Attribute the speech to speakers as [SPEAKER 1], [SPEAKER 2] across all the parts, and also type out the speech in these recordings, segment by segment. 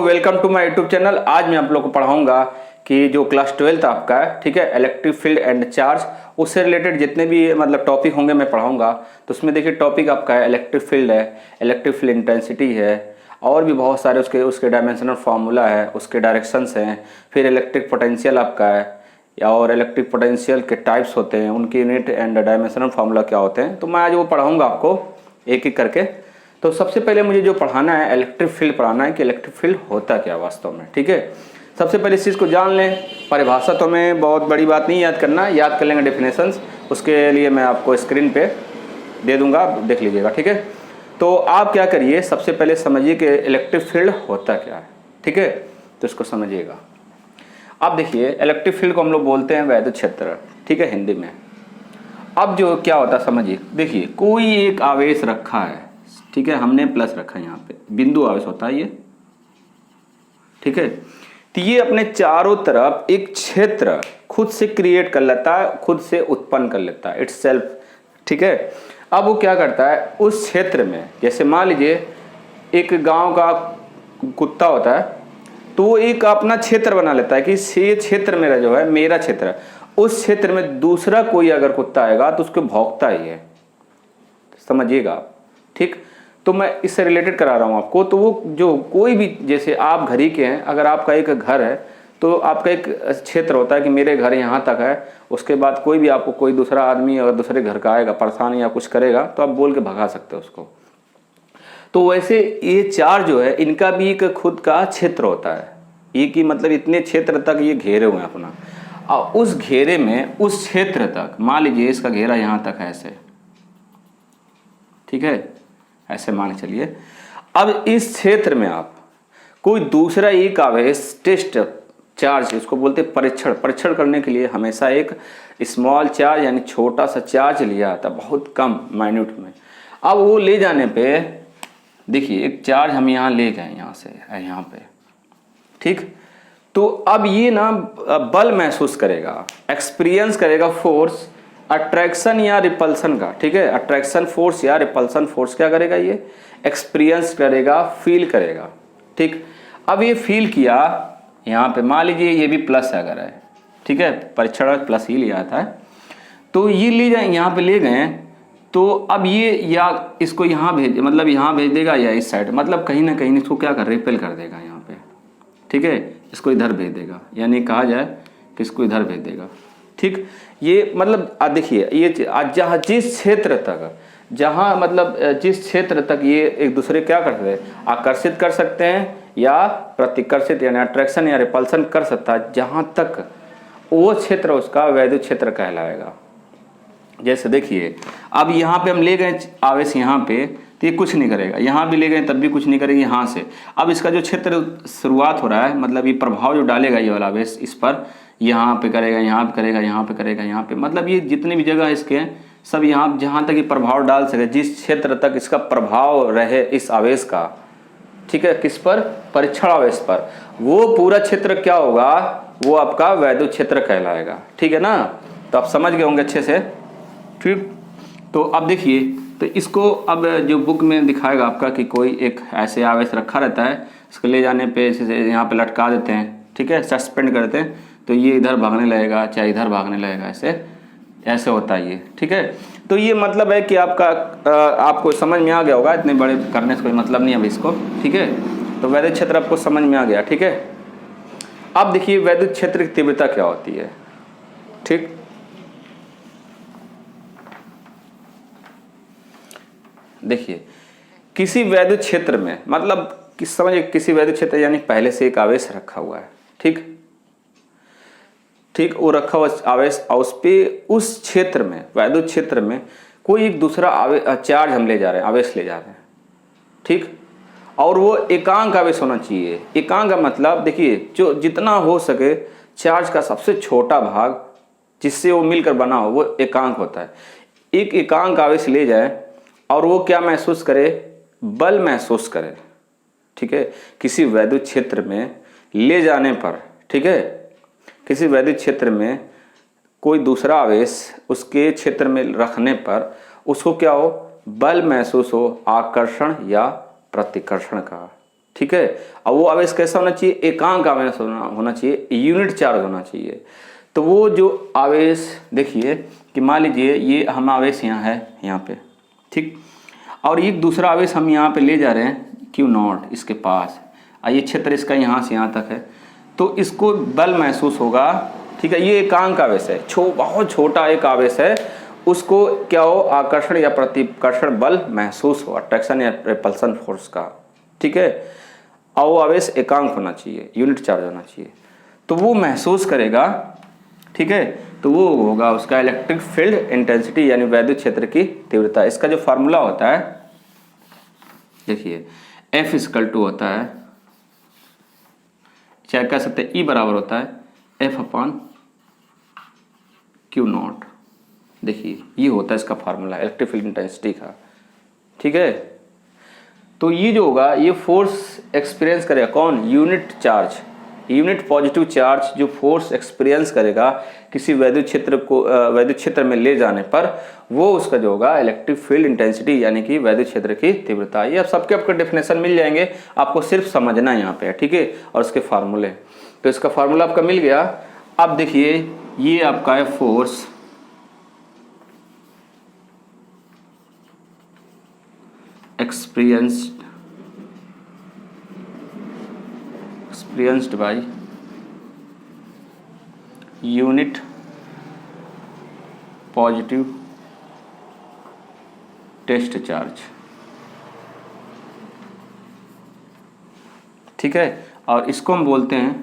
[SPEAKER 1] Welcome to my YouTube channel. आज मैं आप लोग को पढ़ाऊंगा कि जो क्लास 12th आपका है, ठीक है, इलेक्ट्रिक फील्ड एंड चार्ज, उससे रिलेटेड जितने भी मतलब टॉपिक होंगे मैं पढ़ाऊंगा। तो उसमें देखिए टॉपिक आपका है इलेक्ट्रिक फील्ड है, इलेक्ट्रिक फील्ड इंटेंसिटी है, और भी बहुत सारे उसके डायमेंशनल फार्मूला है, उसके डायरेक्शंस हैं, फिर इलेक्ट्रिक पोटेंशियल आपका है, और इलेक्ट्रिक पोटेंशियल के टाइप्स होते हैं, उनके यूनिट एंड डायमेंशनल फार्मूला क्या होते हैं। तो मैं आज वो पढ़ाऊँगा आपको एक एक करके। तो सबसे पहले मुझे जो पढ़ाना है इलेक्ट्रिक फील्ड पढ़ाना है कि इलेक्ट्रिक फील्ड होता क्या वास्तव में, ठीक है। सबसे पहले इस चीज़ को जान लें। परिभाषा तो मैं बहुत बड़ी बात नहीं याद करना, याद कर लेंगे डेफिनेशंस, उसके लिए मैं आपको स्क्रीन पे दे दूंगा, आप देख लीजिएगा, ठीक है। तो आप क्या करिए, सबसे पहले समझिए कि इलेक्ट्रिक फील्ड होता क्या है, ठीक है। तो इसको समझिएगा। अब देखिए इलेक्ट्रिक फील्ड को हम लोग बोलते हैं वैद्युत क्षेत्र, ठीक है, हिंदी में। अब जो क्या होता है समझिए, देखिए कोई एक आवेश रखा है, ठीक है, हमने प्लस रखा है, यहाँ पे बिंदु आवेश होता है ये, ठीक है। तो ये अपने चारों तरफ एक क्षेत्र खुद से क्रिएट कर लेता है, खुद से उत्पन्न कर लेता है, इट्स सेल्फ, ठीक है। अब वो क्या करता है उस क्षेत्र में, जैसे मान लीजिए एक गांव का कुत्ता होता है, तो वो एक अपना क्षेत्र बना लेता है कि ये क्षेत्र मेरा जो है, मेरा क्षेत्र है। उस क्षेत्र में दूसरा कोई अगर कुत्ता आएगा तो उसको भौंकता ही है, समझिएगा आप, ठीक। तो मैं इससे रिलेटेड करा रहा हूँ आपको। तो वो जो कोई भी, जैसे आप घर ही के हैं, अगर आपका एक घर है तो आपका एक क्षेत्र होता है कि मेरे घर यहाँ तक है, उसके बाद कोई भी आपको कोई दूसरा आदमी अगर दूसरे घर का आएगा परेशान या कुछ करेगा तो आप बोल के भगा सकते हो उसको। तो वैसे ये चार जो है इनका भी एक खुद का क्षेत्र होता है, ये कि मतलब इतने क्षेत्र तक ये घेरे हुए हैं अपना, और उस घेरे में उस क्षेत्र तक, मान लीजिए इसका घेरा यहाँ तक है ऐसे, ठीक है, ऐसे मान के चलिए। अब इस क्षेत्र में आप कोई दूसरा एक आवेश, टेस्ट चार्ज, इसको बोलते हैं परीक्षण करने के लिए हमेशा एक स्मॉल चार्ज यानी छोटा सा चार्ज लिया जाता है, बहुत कम माइन्यूट में। अब वो ले जाने पे देखिए एक चार्ज हम यहाँ ले गए, यहाँ से यहाँ पे, ठीक। तो अब ये ना बल महसूस करेगा, एक्सपीरियंस करेगा फोर्स, अट्रैक्शन या रिपल्सन का, ठीक है। अट्रैक्शन फोर्स या रिपल्सन फोर्स क्या करेगा, ये एक्सपीरियंस करेगा, फील करेगा, ठीक। अब ये फील किया, यहाँ पे मान लीजिए ये भी प्लस अगर है, ठीक है, परीक्षण में प्लस ही लिया आता है, तो ये ले जाए यहाँ पे ले गए, तो अब ये या इसको यहाँ भेज, मतलब यहाँ भेज देगा या इस साइड, मतलब कहीं ना कहीं इसको क्या कर रिपेल कर देगा यहाँ पे, ठीक है, इसको इधर भेज देगा, यानी कहा जाए कि इसको इधर भेज देगा, ठीक। ये मतलब देखिए ये जहाँ जिस क्षेत्र तक, जहाँ मतलब जिस क्षेत्र तक ये एक दूसरे क्या करते हैं, आकर्षित कर सकते हैं या प्रतिकर्षित यानी अट्रैक्शन या रिपल्सन कर सकता है, जहाँ तक वो क्षेत्र उसका वैद्युत क्षेत्र कहलाएगा। जैसे देखिए अब यहाँ पे हम ले गए आवेश यहाँ पे, तो ये कुछ नहीं करेगा, यहाँ भी ले गए तब भी कुछ नहीं करेगी यहाँ से। अब इसका जो क्षेत्र शुरुआत हो रहा है, मतलब ये प्रभाव जो डालेगा ये वाला आवेश इस पर, यहाँ पे करेगा, यहाँ पे करेगा, यहाँ पे करेगा, यहाँ पे, मतलब ये जितने भी जगह इसके सब यहाँ जहाँ तक ये प्रभाव डाल सके, जिस क्षेत्र तक इसका प्रभाव रहे इस आवेश का, ठीक है, किस पर, परीक्षण आवेश पर, वो पूरा क्षेत्र क्या होगा, वो आपका वैद्युत क्षेत्र कहलाएगा, ठीक है ना। तो आप समझ गए होंगे अच्छे से, ठीक। तो अब देखिए, तो इसको अब जो बुक में दिखाएगा आपका कि कोई एक ऐसे आवेश रखा रहता है, इसको ले जाने पे यहाँ पे लटका देते हैं, ठीक है, सस्पेंड करते हैं, तो ये इधर भागने लगेगा चाहे इधर भागने लगेगा, ऐसे होता है ये, ठीक है। तो ये मतलब है कि आपको समझ में आ गया होगा, इतने बड़े करने से कोई मतलब नहीं है अभी इसको, ठीक है। तो वैद्युत क्षेत्र आपको समझ में आ गया, ठीक है। अब देखिए वैद्युत क्षेत्र की तीव्रता क्या होती है, ठीक। देखिए किसी वैद्युत क्षेत्र में, मतलब समझिए किसी वैद्युत क्षेत्र यानी पहले से एक आवेश रखा हुआ है, ठीक, वो रखा हुआ आवेश, और उस पे उस क्षेत्र में, वैद्युत क्षेत्र में कोई एक दूसरा चार्ज हम ले जा रहे हैं, आवेश ले जा रहे हैं, ठीक। और वो एकांक आवेश होना चाहिए। एकांक का मतलब देखिए जो जितना हो सके चार्ज का सबसे छोटा भाग जिससे वो मिलकर बना हो, वो एकांक होता है। एक एकांक आवेश ले जाए और वो क्या महसूस करे, बल महसूस करे, ठीक है, किसी वैद्युत क्षेत्र में ले जाने पर, ठीक है, किसी वैद्युत क्षेत्र में कोई दूसरा आवेश उसके क्षेत्र में रखने पर उसको क्या हो, बल महसूस हो, आकर्षण या प्रतिकर्षण का, ठीक है। अब वो आवेश कैसा होना चाहिए, एकांक आवेश होना चाहिए, यूनिट चार्ज होना चाहिए। तो वो जो आवेश देखिए कि मान लीजिए ये हम आवेश यहाँ है यहाँ पे, ठीक, और एक दूसरा आवेश हम यहाँ पे ले जा रहे हैं Q0 इसके पास, ये क्षेत्र इसका यहाँ से यहाँ तक है, तो इसको बल महसूस होगा, ठीक है। ये एकांक आवेश है, बहुत छोटा एक आवेश है, उसको क्या हो, आकर्षण या प्रतिकर्षण बल महसूस हो, अट्रैक्शन या रिपल्सन फोर्स का, ठीक है। और वो आवेश एकांक होना चाहिए, यूनिट चार्ज होना चाहिए, तो वो महसूस करेगा, ठीक है। तो वो होगा उसका इलेक्ट्रिक फील्ड इंटेंसिटी यानी वैद्युत क्षेत्र की तीव्रता। इसका जो फार्मूला होता है देखिए, F इक्वल टू होता है, चाहे कह सकते हैं E बराबर होता है F अपॉन Q0। देखिए ये होता है इसका फार्मूला इलेक्ट्रिक फील्ड इंटेंसिटी का, ठीक है। तो ये जो होगा ये फोर्स एक्सपीरियंस करेगा कौन, unit charge, unit positive charge जो फोर्स एक्सपीरियंस करेगा किसी वैद्युत क्षेत्र को वैद्युत क्षेत्र में ले जाने पर, वो उसका जो होगा इलेक्ट्रिक फील्ड इंटेंसिटी यानी कि वैद्युत क्षेत्र की तीव्रता। ये अब सबके आपके डेफिनेशन मिल जाएंगे, आपको सिर्फ समझना है यहाँ पे, ठीक है, और उसके फार्मूले। तो इसका फार्मूला आपका मिल गया। अब देखिए ये आपका है force experienced by unit positive test charge, ठीक है। और इसको हम बोलते हैं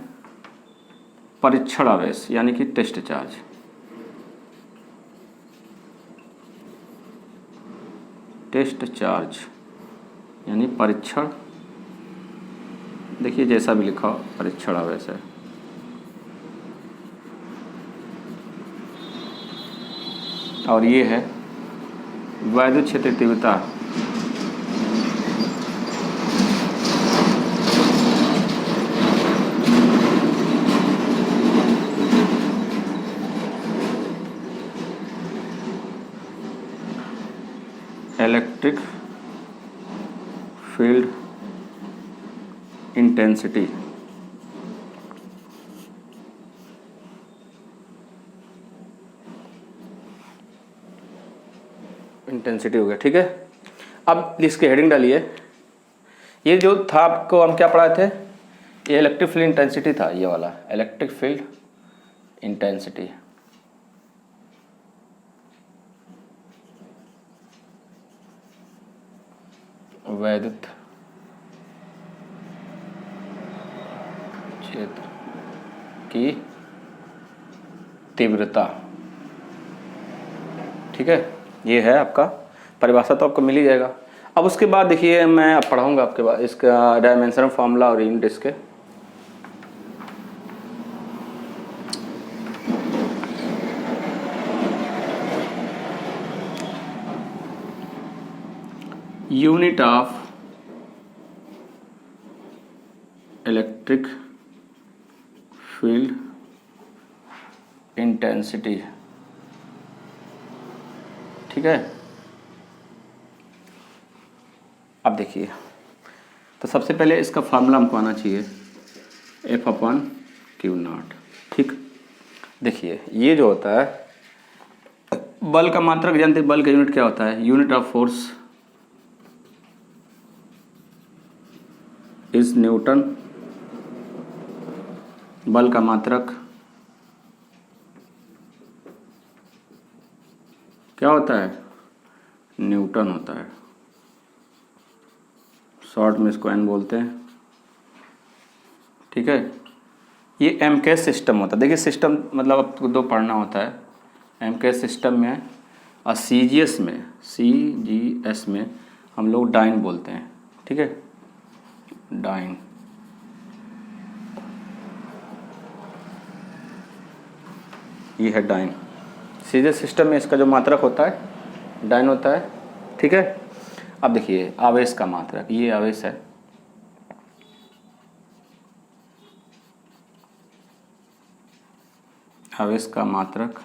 [SPEAKER 1] परीक्षण आवेश यानी कि टेस्ट चार्ज, टेस्ट चार्ज यानी परीक्षण, देखिए जैसा भी लिखा हो परीक्षण आवेश है। और ये है वैद्युत क्षेत्र तीव्रता, इलेक्ट्रिक फील्ड इंटेंसिटी, इंटेंसिटी हो गया, ठीक है। अब इसके हेडिंग डालिए। ये जो था आपको हम क्या पढ़ाए थे, ये इलेक्ट्रिक फील्ड इंटेंसिटी था, ये वाला इलेक्ट्रिक फील्ड इंटेंसिटी। वैद्युत क्षेत्र की तीव्रता, ठीक है। ये है आपका परिभाषा, तो आपको मिल ही जाएगा। अब उसके बाद देखिए मैं अब पढ़ाऊंगा आपके बाद इसका डायमेंशन फॉर्मूला और यूनिट इसके। Unit of electric field intensity, ठीक है। अब देखिए, तो सबसे पहले इसका फार्मूला हमको आना चाहिए F अपॉन Q0, ठीक। देखिए ये जो होता है बल का मात्रक, जानते हैं बल का यूनिट क्या होता है, unit of force is Newton, बल का मात्रक क्या होता है, न्यूटन होता है, शॉर्ट में इसको एन बोलते हैं, ठीक है। ये एमकेएस सिस्टम होता है, देखिए सिस्टम मतलब आपको दो पढ़ना होता है, एमकेएस सिस्टम में और सीजीएस में हम लोग डाइन बोलते हैं, ठीक है, डाइन। ये है डाइन। सीजीएस सिस्टम में इसका जो मात्रक होता है डाइन होता है, ठीक है। अब देखिए आवेश का मात्रक, ये आवेश है, आवेश का मात्रक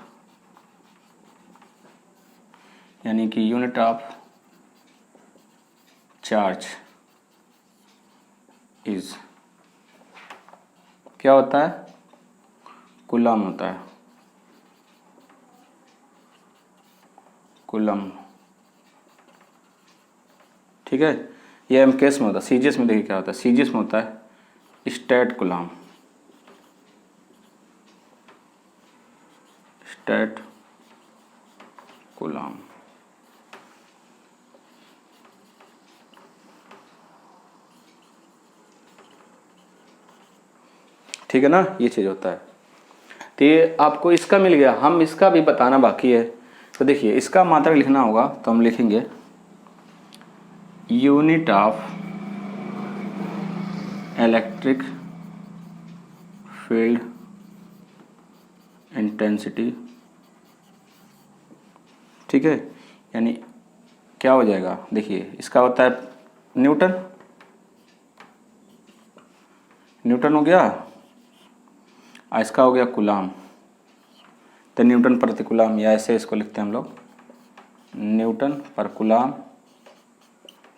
[SPEAKER 1] यानी कि यूनिट ऑफ चार्ज इज क्या होता है, कूलम होता है, कूलम, ठीक है। ये एमकेएस में होता है। सीजीएस में देखिए क्या होता है, सीजीएस में होता है स्टैट कूलम, स्टैट कूलम, ठीक है ना, ये चीज़ होता है। तो ये आपको इसका मिल गया, हम इसका भी बताना बाकी है। तो देखिए इसका मात्रक लिखना होगा, तो हम लिखेंगे unit of electric field intensity, ठीक है। यानी क्या हो जाएगा, देखिए इसका होता है न्यूटन, न्यूटन हो गया, और इसका हो गया कूलम, तो न्यूटन प्रति कूलम, या ऐसे इसको लिखते हैं हम लोग न्यूटन पर कूलम,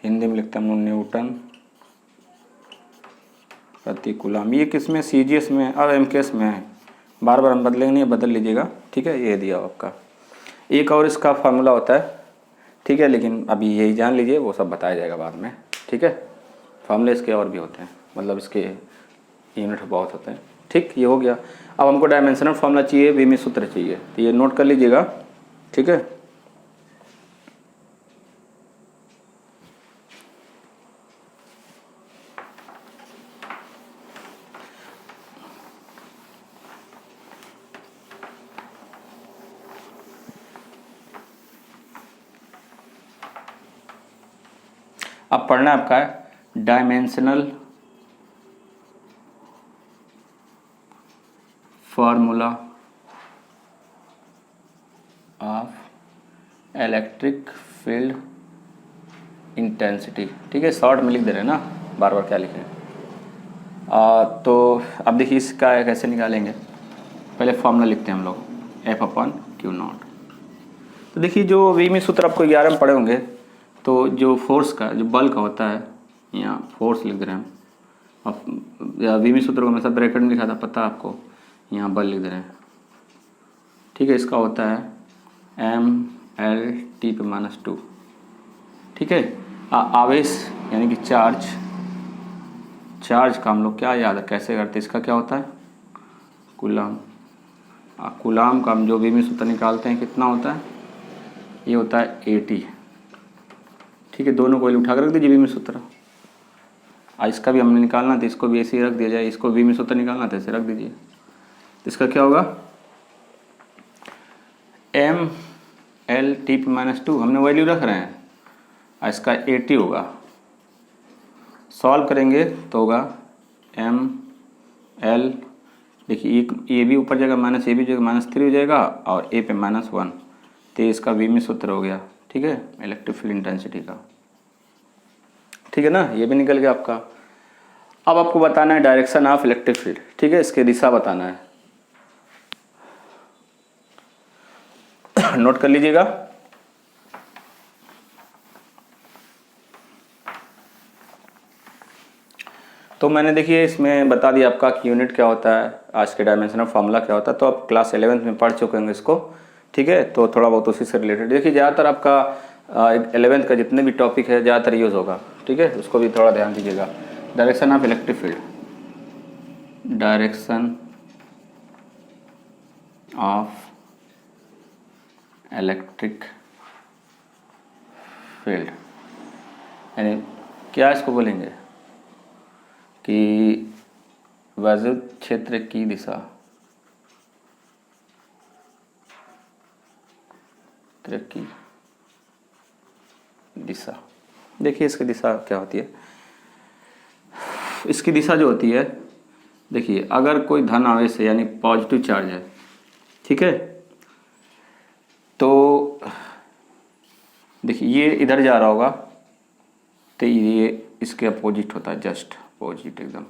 [SPEAKER 1] हिंदी में लिखते हैं हम लोग न्यूटन प्रति कूलम। ये किस में, सीजीएस में और एमकेएस में है, बार बार हम बदलेंगे नहीं, बदल लीजिएगा, ठीक है। ये दिया आपका एक और इसका फार्मूला होता है, ठीक है, लेकिन अभी यही जान लीजिए, वो सब बताया जाएगा बाद में, ठीक है। फार्मूले इसके और भी होते हैं, मतलब इसके यूनिट बहुत होते हैं, ठीक। ये हो गया। अब हमको डायमेंशनल फार्मूला चाहिए, वीमी सूत्र चाहिए, तो ये नोट कर लीजिएगा, ठीक है। अब पढ़ना आपका है dimensional formula of electric field intensity, ठीक है। शॉर्ट में लिख दे रहे हैं ना, बार बार क्या लिखें। तो अब देखिए इसका कैसे निकालेंगे, पहले फार्मूला लिखते हैं हम लोग F/Q0। तो देखिए जो वीमी सूत्र आपको 11 में पढ़े होंगे, तो जो फोर्स का, जो बल का होता है, यहाँ फोर्स लिख रहे हैं हम, अब वीमी सूत्र को हमेशा ब्रैकेट में लिखा था, पता है आपको, यहाँ बल लिख रहे हैं, ठीक है। इसका होता है mL/T/-2, ठीक है। आवेश यानी कि चार्ज, चार्ज का हम लोग क्या याद है, कैसे करते हैं, इसका क्या होता है कूलम। कूलम का हम जो वीमी सूत्र निकालते हैं कितना होता है, ये होता है 80, ठीक है। दोनों को उठा कर रख दीजिए वीमी सूत्र, इसका भी हमने निकालना था, इसको भी ऐसे ही रख दिया जाए, इसको वीमी सूत्र निकालना था, ऐसे रख दीजिए। इसका क्या होगा mL/T/-2, हमने वैल्यू रख रहे हैं, इसका 80 होगा। सॉल्व करेंगे तो होगा mL, देखिए ये भी ऊपर जाएगा माइनस, ये भी जाएगा -3 हो जाएगा, और ए पे -1, तो इसका वीमी सूत्र हो गया, ठीक है, इलेक्ट्रिक फील्ड इंटेंसिटी का, ठीक है ना। ये भी निकल गया आपका। अब आपको बताना है डायरेक्शन ऑफ इलेक्ट्रिक फील्ड, ठीक है, इसके दिशा बताना है। नोट कर लीजिएगा। तो मैंने देखिए इसमें बता दिया आपका कि यूनिट क्या होता है, आज के डायमेंशनल फार्मूला क्या होता है, तो आप क्लास 11th में पढ़ चुके होंगे इसको, ठीक है। तो थोड़ा बहुत उसी से रिलेटेड देखिए, ज़्यादातर आपका 11th का जितने भी टॉपिक है ज़्यादातर यूज़ होगा, ठीक है, उसको भी थोड़ा ध्यान दीजिएगा। Direction of electric field, direction of electric field, यानी क्या इसको बोलेंगे कि वैद्युत क्षेत्र की दिशा, की दिशा। देखिए इसकी दिशा क्या होती है, इसकी दिशा जो होती है, देखिए अगर कोई धन आवेश है यानी पॉजिटिव चार्ज है, ठीक है, तो देखिए ये इधर जा रहा होगा, तो ये इसके अपोजिट होता है, जस्ट अपोजिट एकदम,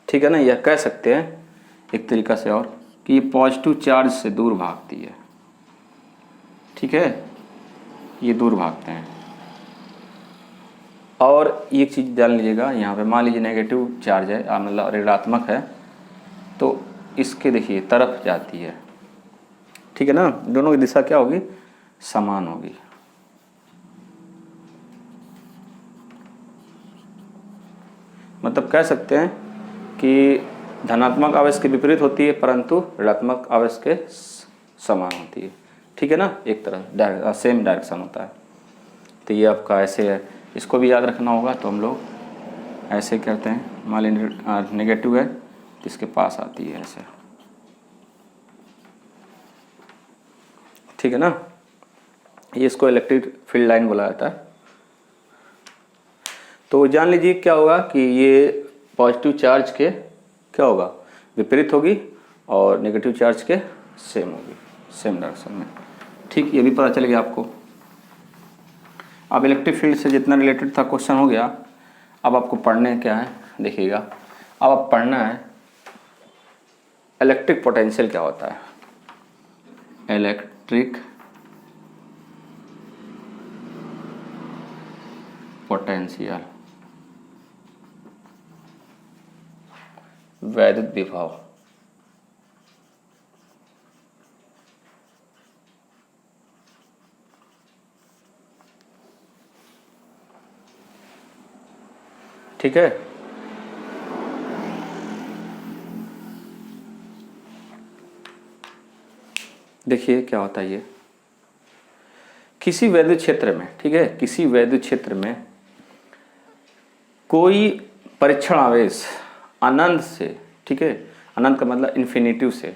[SPEAKER 1] ठीक है ना। यह कह सकते हैं एक तरीका से और कि ये पॉजिटिव चार्ज से दूर भागती है, ठीक है, ये दूर भागते हैं, और एक चीज़ जान लीजिएगा, यहाँ पे मान लीजिए नेगेटिव चार्ज है, मतलब ऋणात्मक है, तो इसके देखिए तरफ जाती है, ठीक है ना। दोनों की दिशा क्या होगी, समान होगी। मतलब कह सकते हैं कि धनात्मक आवेश के विपरीत होती है, परंतु ऋणात्मक आवेश के समान होती है, ठीक है ना। एक तरह सेम डायरेक्शन होता है। तो ये आपका ऐसे है, इसको भी याद रखना होगा। तो हम लोग ऐसे करते हैं, मान लीजिए नेगेटिव है तो इसके पास आती है ऐसे, ठीक है ना। ये इसको इलेक्ट्रिक फील्ड लाइन बोला जाता है। तो जान लीजिए क्या होगा कि ये पॉजिटिव चार्ज के क्या होगा, विपरीत होगी, और नेगेटिव चार्ज के सेम होगी, सेम डायरेक्शन में, ठीक। ये भी पता चल गया आपको। अब इलेक्ट्रिक फील्ड से जितना रिलेटेड था क्वेश्चन हो गया। अब आपको पढ़ने क्या है देखिएगा, अब आप पढ़ना है इलेक्ट्रिक पोटेंशियल क्या होता है। इलेक्ट्रिक पोटेंशियल, वैद्युत विभव, ठीक है। देखिए क्या होता है, ये किसी वैद्युत क्षेत्र में, ठीक है, किसी वैद्युत क्षेत्र में कोई परीक्षण आवेश अनंत से, ठीक है, अनंत का मतलब इन्फिनिटिव से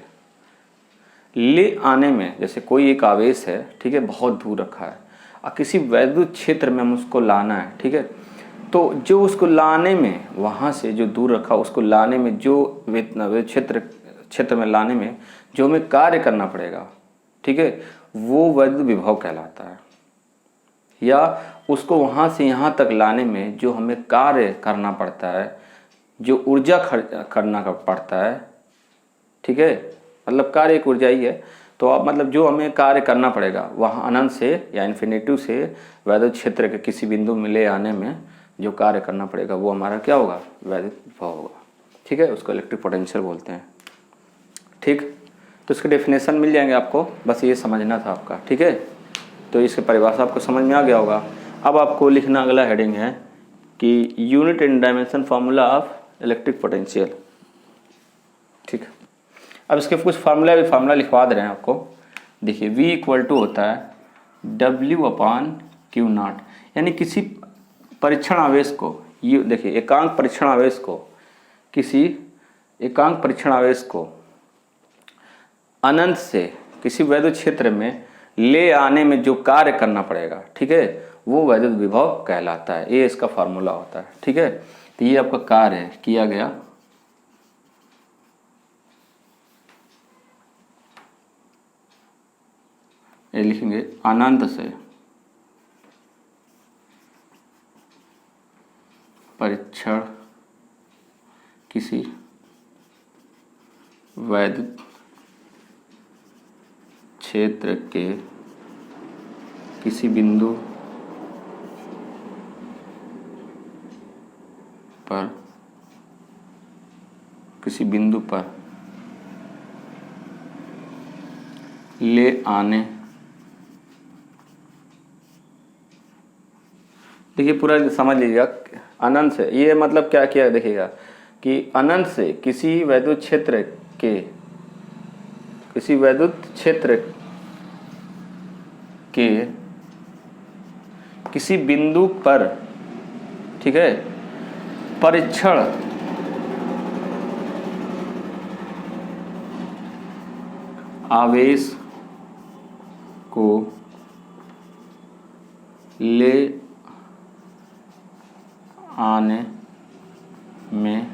[SPEAKER 1] ले आने में, जैसे कोई एक आवेश है, ठीक है, बहुत दूर रखा है और किसी वैद्युत क्षेत्र में हम उसको लाना है, ठीक है। तो जो उसको लाने में, वहाँ से जो दूर रखा उसको लाने में, जो क्षेत्र में लाने में जो हमें कार्य करना पड़ेगा, ठीक है, वो वैद्युत विभव कहलाता है। या उसको वहाँ से यहाँ तक लाने में जो हमें कार्य करना पड़ता है, जो ऊर्जा खर्च करना पड़ता है, ठीक है, मतलब कार्य एक ऊर्जा ही है। तो आप मतलब जो हमें कार्य करना पड़ेगा वहाँ अनंत से या इन्फिनिटिव से वैद्युत क्षेत्र के किसी बिंदु में ले आने में जो कार्य करना पड़ेगा वो हमारा क्या होगा, वैद्युत विभव होगा, ठीक है। उसको इलेक्ट्रिक पोटेंशियल बोलते हैं, ठीक। तो इसके डेफिनेशन मिल जाएंगे आपको, बस ये समझना था आपका, ठीक है। तो इसके परिभाषा आपको समझ में आ गया होगा। अब आपको लिखना अगला हेडिंग है कि unit and dimension formula of electric potential, ठीक। अब इसके कुछ फार्मूला लिखवा दे रहे हैं आपको। देखिए V इक्वल टू होता है W/Q0, यानी किसी परीक्षण आवेश को, ये देखिए एकांक परीक्षण आवेश को, किसी एकांक परीक्षण आवेश को अनंत से किसी वैद्युत क्षेत्र में ले आने में जो कार्य करना पड़ेगा, ठीक है, वो वैद्युत विभव कहलाता है। ये इसका फार्मूला होता है, ठीक है। तो ये आपका कार्य किया गया ये लिखेंगे अनंत से परीक्षण किसी वैद्युत क्षेत्र के किसी बिंदु पर ले आने, देखिए पूरा समझ लीजिएगा। अनंत से ये मतलब क्या किया देखिएगा कि अनंत से किसी वैद्युत क्षेत्र के किसी बिंदु पर, ठीक है, परीक्षण आवेश को ले आने में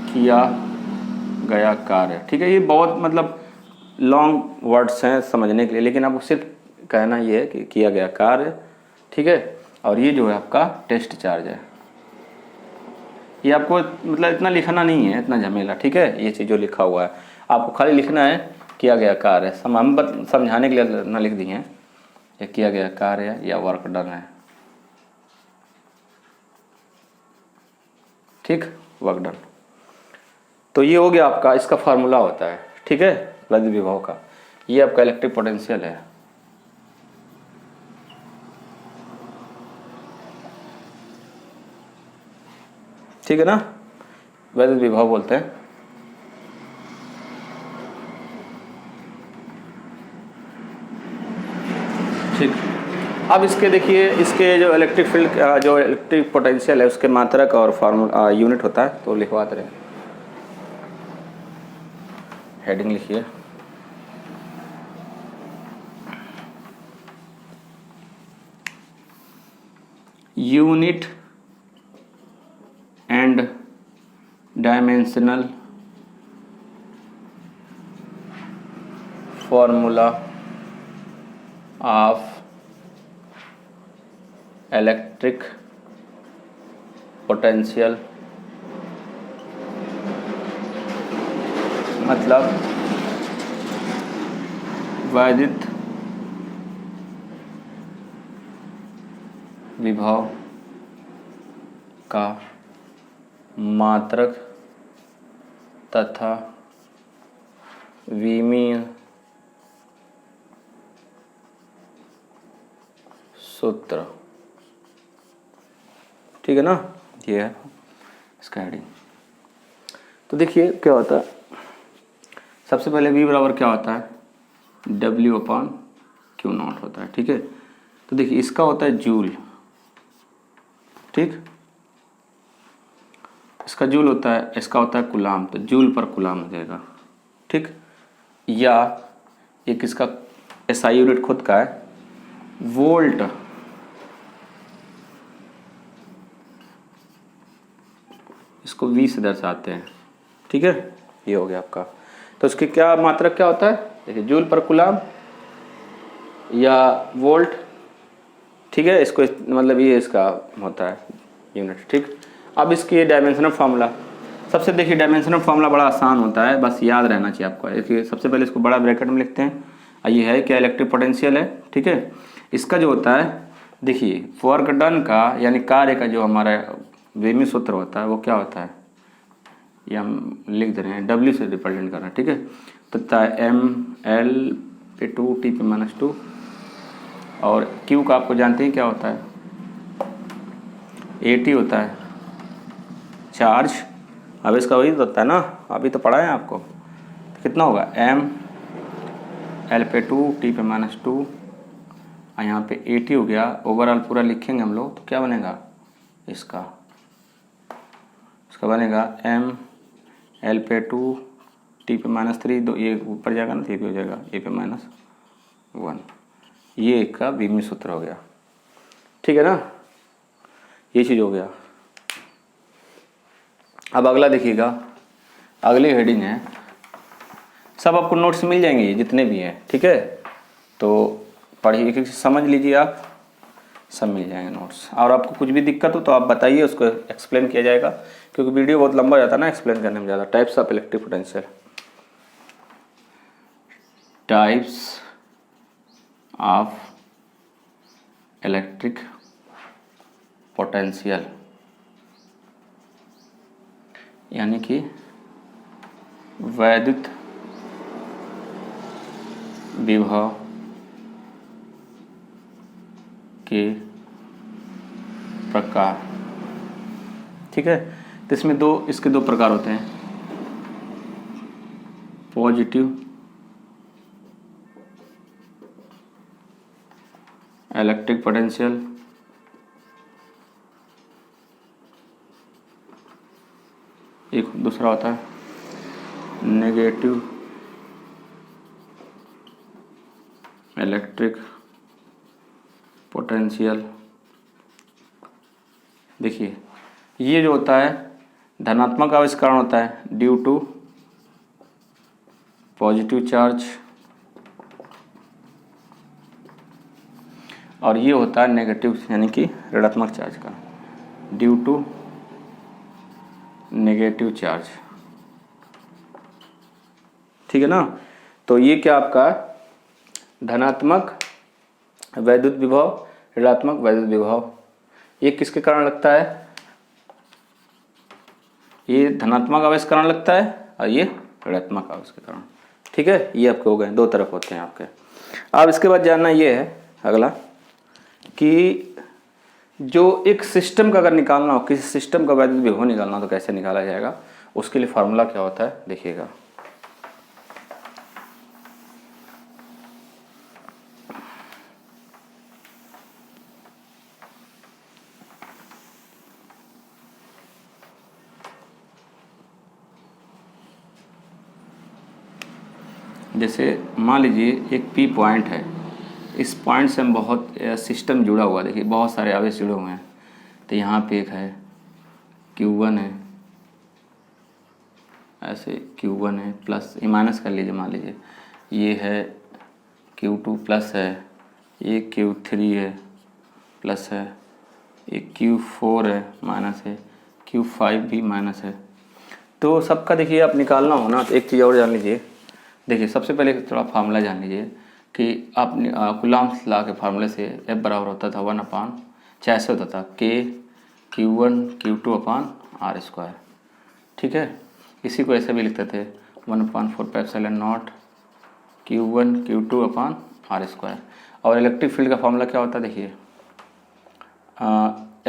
[SPEAKER 1] किया गया कार्य, ठीक है। ये बहुत मतलब लॉन्ग वर्ड्स हैं समझने के लिए, लेकिन आपको सिर्फ कहना ये है कि किया गया कार्य, ठीक है। और ये जो है आपका टेस्ट चार्ज है। ये आपको मतलब इतना लिखना नहीं है, इतना झमेला, ठीक है। ये चीज़ जो लिखा हुआ है आपको खाली लिखना है किया गया कार्य, हम समझाने के लिए ना लिख दिए हैं, ये किया गया कार्य या वर्क डन है, ठीक, वर्क डन। तो ये हो गया आपका, इसका फार्मूला होता है, ठीक है, वैद्युत विभव का। ये आपका इलेक्ट्रिक पोटेंशियल है। ठीक है ना, वैद्युत विभव बोलते हैं। ठीक, अब इसके देखिए, इसके जो इलेक्ट्रिक फील्ड, जो इलेक्ट्रिक पोटेंशियल है उसके मात्रक और फार्मूला यूनिट होता है, तो लिखवाते रहे। हेडिंग लिखिए, unit and dimensional formula of electric potential, मतलब वैद्युत विभव का मात्रक तथा विमीय सूत्र। ठीक है ना, ये है इसका हेडिंग। तो देखिए क्या होता है, सबसे पहले V बराबर क्या होता है, W/Q0 होता है। ठीक है, तो देखिए इसका होता है जूल, ठीक, इसका जूल होता है, इसका होता है कूलाम, तो जूल पर कूलाम हो जाएगा। ठीक, या एक इसका SI यूनिट खुद का है, वोल्ट इसको V से दर्शाते हैं। ठीक है, ये हो गया आपका। तो इसके क्या मात्रक क्या होता है, देखिए जूल पर कूलाम या वोल्ट। ठीक है, इसको मतलब ये इसका होता है यूनिट। ठीक, अब इसकी डायमेंशनल फार्मूला, सबसे देखिए डायमेंशनल फार्मूला बड़ा आसान होता है, बस याद रहना चाहिए आपको। देखिए सबसे पहले इसको बड़ा ब्रैकेट में लिखते हैं, ये है क्या, इलेक्ट्रिक पोटेंशियल है। ठीक है, इसका जो होता है, देखिए वर्क डन का यानी कार्य का जो हमारा विमीय सूत्र होता है वो क्या होता है, ये हम लिख दे रहे हैं, W से रिप्रेजेंट कर रहे हैं। ठीक है, तो mL/2T/-2 और Q का आपको जानते हैं क्या होता है, AT होता है चार्ज। अब इसका वही तो होता है ना, अभी तो पढ़ा है आपको, तो कितना होगा mL/2T/-2 और यहाँ पे AT हो गया। ओवरऑल पूरा लिखेंगे हम लोग तो क्या बनेगा, इसका बनेगा mL/2T/-3, दो ये ऊपर जाएगा ना, तो ये भी हो जाएगा A/-1। ये एक का विमीय सूत्र हो गया। ठीक है ना, ये चीज़ हो गया। अब अगला देखिएगा, अगली हेडिंग है, सब आपको नोट्स मिल जाएंगे जितने भी हैं। ठीक है, तो पढ़िए, एक समझ लीजिए, आप सब मिल जाएंगे नोट्स। और आपको कुछ भी दिक्कत हो तो आप बताइए, उसको एक्सप्लेन किया जाएगा, क्योंकि वीडियो बहुत लंबा जाता है ना एक्सप्लेन करने में ज़्यादा। Types of electric potential, types of electric potential, यानी कि वैद्युत विभव के प्रकार। ठीक है, तो इसमें इसके दो प्रकार होते हैं, पॉजिटिव इलेक्ट्रिक पोटेंशियल एक, दूसरा होता है नेगेटिव इलेक्ट्रिक पोटेंशियल। देखिए ये जो होता है धनात्मक आवेशकरण होता है ड्यू टू पॉजिटिव चार्ज, और ये होता है नेगेटिव यानी कि ऋणात्मक चार्ज का, ड्यू टू नेगेटिव चार्ज। ठीक है ना, तो ये क्या आपका धनात्मक वैद्युत विभव, ऋणात्मक वैद्युत विभव, ये किसके कारण लगता है, ये धनात्मक आवेश करण लगता है और ये ऋणात्मक आवेश के कारण, ठीक है। ये आपके हो गए, दो तरफ होते हैं आपके। अब इसके बाद जानना ये है अगला कि जो एक सिस्टम का अगर निकालना हो, किसी सिस्टम का वैद्युत विभव निकालना हो तो कैसे निकाला जाएगा, उसके लिए फार्मूला क्या होता है देखिएगा। जैसे मान लीजिए एक पी पॉइंट है, इस पॉइंट से हम बहुत सिस्टम जुड़ा हुआ, देखिए बहुत सारे आवेश जुड़े हुए हैं। तो यहाँ पे एक है Q1 है, ऐसे Q1 है प्लस, ये माइनस कर लीजिए, मान लीजिए ये है Q2 प्लस है, ये Q3 है प्लस है, ये Q4 है माइनस है, Q5 भी माइनस है। तो सबका देखिए आप निकालना हो ना, तो एक चीज़ और जान लीजिए। देखिए सबसे पहले थोड़ा फार्मूला जान लीजिए कि आप कुलाम्स लॉ के फार्मूले से F बराबर होता था 1/, चाहे ऐसे होता था K Q1 Q2/r², ठीक है। इसी को ऐसे भी लिखते थे 1/4πε0 Q1 Q2/r²। और इलेक्ट्रिक फील्ड का फार्मूला क्या होता है देखिए,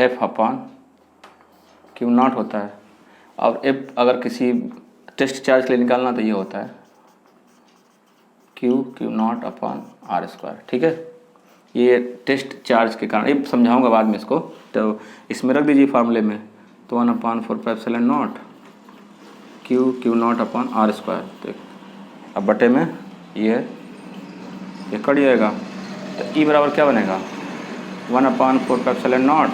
[SPEAKER 1] F/Q0 होता है। और F अगर किसी टेस्ट चार्ज के लिए निकालना तो ये होता है Q0/r², ठीक है। ये टेस्ट चार्ज के कारण, ये समझाऊंगा बाद में इसको, तो इसमें रख दीजिए फार्मूले में, तो 1/4πε0 Q0/r²। तो अब बटे में ये कट जाएगा, तो E बराबर क्या बनेगा 1/4πε0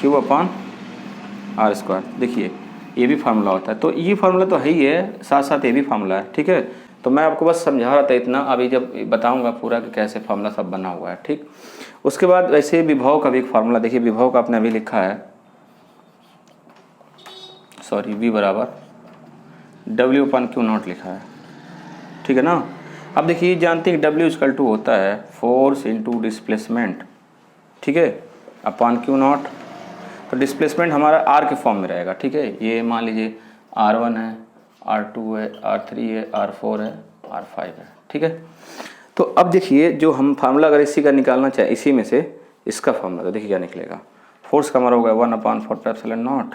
[SPEAKER 1] Q/r²। देखिए ये भी फार्मूला होता है, तो ये फार्मूला तो है ही है, साथ साथ ये भी फार्मूला है, ठीक है। तो मैं आपको बस समझा रहा था इतना, अभी जब बताऊंगा पूरा कि कैसे फार्मूला सब बना हुआ है, ठीक। उसके बाद वैसे विभव का भी एक फार्मूला देखिए, विभव का आपने अभी लिखा है, सॉरी V बराबर W/Q0 लिखा है, ठीक है ना। अब देखिए जानते हैं कि W = होता है फोर्स इंटू डिस्प्लेसमेंट, ठीक है, अपॉन Q0। तो डिस्प्लेसमेंट हमारा R के फॉर्म में रहेगा, ठीक है। ये मान लीजिए R1 है, R2 है, R3 है, R4 है, R5 है, ठीक है। तो अब देखिए जो हम फार्मूला अगर इसी का निकालना चाहे, इसी में से इसका फार्मूला, तो देखिए क्या निकलेगा। फोर्स का हमारा होगा 1/4πε0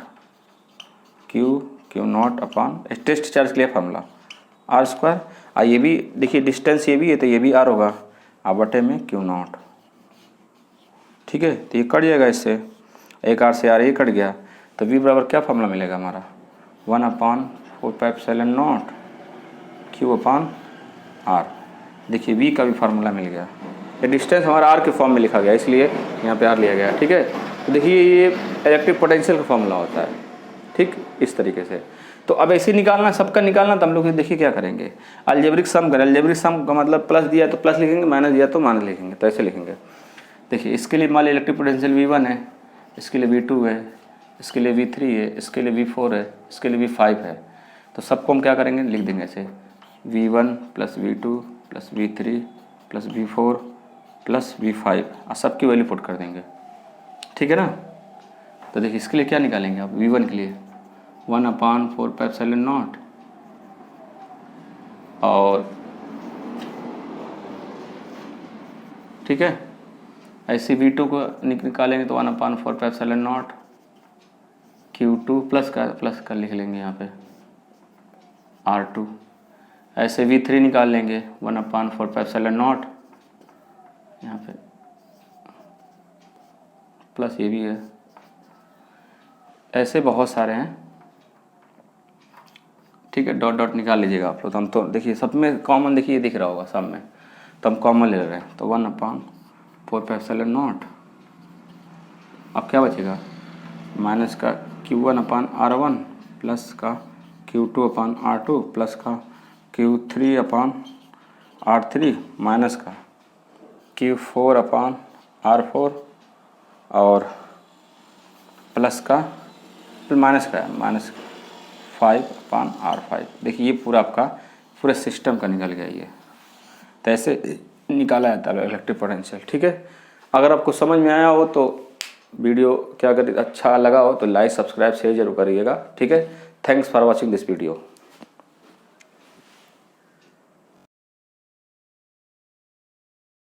[SPEAKER 1] Q0 टेस्ट चार्ज के लिए फार्मूला r²। ये भी देखिए डिस्टेंस ये भी है, तो ये भी r होगा, बटे में Q0, ठीक है। तो ये कट जाएगा, इससे एक r से r ये कट गया, तो V बराबर क्या फार्मूला मिलेगा हमारा 1/4πε0 Q/r। देखिए V का भी फार्मूला मिल गया, ये डिस्टेंस हमारा r के फॉर्म में लिखा गया, इसलिए यहाँ पे r लिया गया, ठीक है। तो देखिए ये इलेक्ट्रिक पोटेंशियल का फार्मूला होता है, ठीक, इस तरीके से। तो अब ऐसे निकालना, सबका निकालना, तो हम लोग देखिए क्या करेंगे, अलजेब्रिक सम करें। अलजेब्रिक सम का मतलब प्लस दिया तो प्लस लिखेंगे, माइनस दिया तो माइनस लिखेंगे, तो ऐसे लिखेंगे। देखिए इसके लिए मान लीजिए इलेक्ट्रिक पोटेंशियल V1 है, इसके लिए V2 है, इसके लिए V3 है, इसके लिए V4 है, इसके लिए V5 है। तो सबको हम क्या करेंगे, लिख देंगे ऐसे V1 + V2 + V3 + V4 + V5, और सबकी वैल्यू पुट कर देंगे, ठीक है ना। तो देखिए इसके लिए क्या निकालेंगे आप, V1 के लिए 1/4πε0 और, ठीक है। ऐसे V2 को निकालेंगे तो 1/4πε0 Q2 प्लस का लिख लेंगे यहाँ पे R2। ऐसे V3 निकाल लेंगे 1/4πε0, यहाँ पे प्लस ये भी है। ऐसे बहुत सारे हैं, ठीक है, डॉट डॉट निकाल लीजिएगा आप लोग। तो हम तो देखिए सब में कॉमन, देखिए दिख रहा होगा सब में, तो हम कॉमन ले रहे हैं, तो 1/4πε0। अब क्या बचेगा, माइनस का Q1/R1 प्लस का Q2/R2 प्लस का Q3/R3 माइनस का Q4/R4 और प्लस का माइनस -5/R5। देखिए ये पूरा आपका पूरे सिस्टम का निकल गया ये। तो ऐसे निकाला जाता है इलेक्ट्रिक पोटेंशियल, ठीक है। अगर आपको समझ में आया हो तो वीडियो क्या अगर अच्छा लगा हो तो लाइक सब्सक्राइब शेयर जरूर करिएगा। ठीक है, thanks for watching this video.